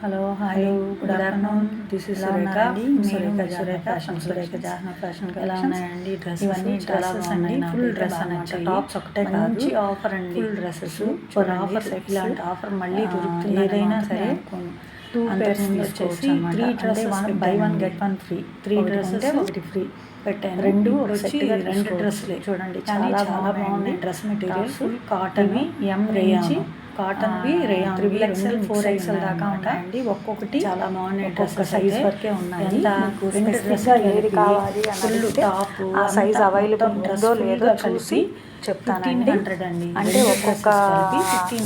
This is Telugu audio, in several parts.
Hello hi good afternoon. This is Surekha. Surekha Jahna fashion ఎలా ఉన్నాయండి డ్రెస్? ఇవన్నీ డ్రెస్సెస్ అండి. ఫుల్ డ్రెస్ అనమాట. టాప్స్ ఒకటే మంచి ఆఫర్ అండి. Full dresses for offer. ఇలాంటి ఆఫర్ మళ్ళీ దొరుకుతుంది. ఏదైనా సరే 2 pairs వచ్చేసి 3 dresses by 1 get 1 free. 3 dresses ఒకటి ఫ్రీ పెట్టాను. రెండు వచ్చి 2 డ్రెస్సులే చూడండి. చాలా బాగున్నాయి. డ్రెస్ మెటీరియల్ ఫుల్ కాటన్ ఎం రేయాన్ కాటన్వి రేయాన్ 3XL 4XL దాకా ఉంటాయండి. ఒక్కొక్కటి చాలా బాగున్నాయి. డ్రెస్ సైజ్ వరకే ఉన్నాయి. రెండు డ్రెస్సులు ఏది కావాలి ఫుల్ టాప్ ఆ సైజ్ అవైలబుల్ ఉందో లేదో చూసి చెప్తానండి. 1500 అండి. అంటే ఒక్కొక్క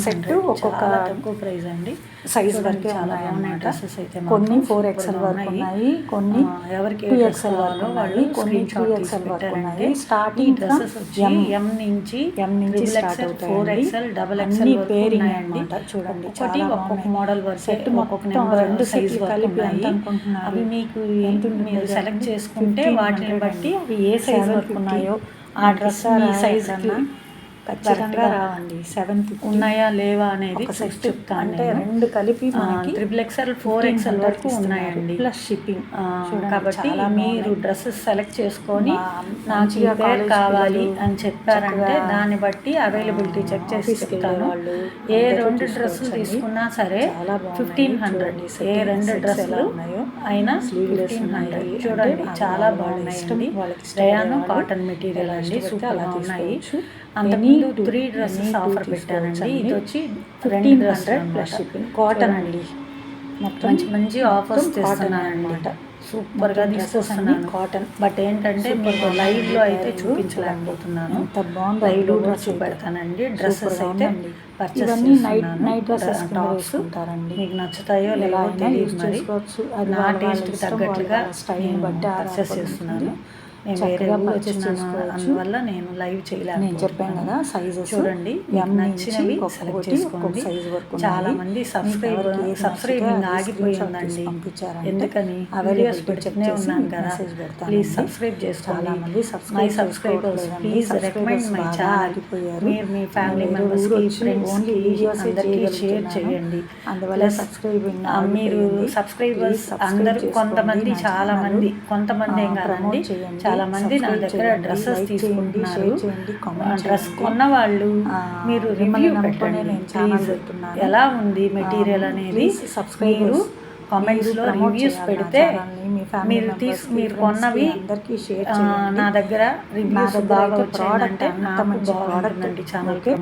సెట్ ఒక్కొక్క తక్కువ ప్రైస్ అండి. సైజ్ వరకే చాలా బాగున్నాయి డ్రెస్సెస్ అయితే. కొన్ని 4XL వరకు ఉన్నాయి, కొన్ని ఎవరికి 2XL వరకు వాళ్ళు, కొన్ని 3XL వరకు ఉన్నాయి. స్టార్టింగ్ డ్రెస్సెస్ వచ్చి ఎం నుంచి స్టార్ట్ అవుతాయి. 4XL XXL పేరింగ్ అన్నమాట. చూడండి ఒకటి ఒక్కొక్క మోడల్ వరకు సెట్ ఒక్కొక్క నెంబర్ 2 సైజ్ కలిపి ఎంత అనుకుంటున్నారు? అవి మీకు మీరు సెలెక్ట్ చేసుకుంటే వాటిని బట్టి అవి ఏ సైజ్ వరకు ఉన్నాయో ఆ డ్రెస్ మీ సైజుకి ఖచ్చితంగా రావండి. 750 ఉన్నాయా లేవా అనేది చెప్తాను. అంటే రెండు కలిపి మనకి XXL 4XL వరకు ఉన్నాయండి ప్లస్ షిప్పింగ్. కాబట్టి మీరు డ్రెస్సెస్ సెలెక్ట్ చేసుకొని నాకు ఈ పేర్ కావాలి అని చెప్పారంటే దాన్ని బట్టి అవైలబిలిటీ చెక్ చేసి చెప్తాను. ఏ 2 డ్రెస్సులు తీసుకున్నా సరే 1500. ఏ 2 డ్రెస్సులు అయినా 1500. చూడండి చాలా బాగున్నాయి. రేయాన్ కాటన్ మెటీరియల్ అండి. సూపర్గా ఉన్నాయి. అంతకుముందు 3 డ్రెస్సెస్ ఆఫర్ పెట్టానండి. ఇది వచ్చి 1500 ప్లస్ షిప్పింగ్. కాటన్ అండి. మొత్తం మంచి ఆఫర్స్ తెస్తున్నాను అనమాట. సూపర్గా తీసుకొస్తున్నాను కాటన్. బట్ ఏంటంటే మీకు లైవ్లో అయితే చూపించలేకపోతున్నాను. అంత బాగుంది. లైవ్లో చూపెడతానండి. డ్రెస్సెస్ అయితే పర్చేస్ నైట్ డ్రెస్సెస్ టాప్స్ మీకు నచ్చుతాయో లేవో తెలియదు. మరి నా టేస్ట్కి తగ్గట్లుగా స్టైల్ని బట్టి పర్చేస్ చేస్తున్నాను. నేను వేరే వచ్చినాను అందువల్ల నేను లైవ్ చేయలేను. నేను చెప్పాను కదా సైజెస్ చూడండి. నచ్చినవి సెలెక్ట్ చేసుకోండి. చాలా మంది సబ్స్క్రైబింగ్ ఆగిపోయి ఉందండి. ఎందుకని వీడియోస్ పెడుతూనే ఉన్నాను కదా. ప్లీజ్ సబ్స్క్రైబ్ చేసుకోండి. My subscribers please recommend my channel. మీరు మీ ఫ్యామిలీ మెంబర్స్కి ఫ్రెండ్స్కి అందరికీ షేర్ చేయండి. అందువల్ల సబ్స్క్రైబింగ్ మీరు సబ్స్క్రైబర్స్ అందరూ కొంతమంది చాలా మంది కొంతమంది ఏం కాదండి చాలా మంది నా దగ్గర డ్రెస్సెస్ తీసుకుంటున్నారు. డ్రెస్ కొన్న వాళ్ళు మీరు రివ్యూ పెట్టండి ప్లీజ్. ఎలా ఉంది మెటీరియల్ అనేది మీరు కామెంట్స్లో రివ్యూస్ పెడితే మీరు కొన్నవి నా దగ్గర రివ్యూస్ బాగా వచ్చాయంటే నాకు బాగుంటుందండి ఛానల్కి.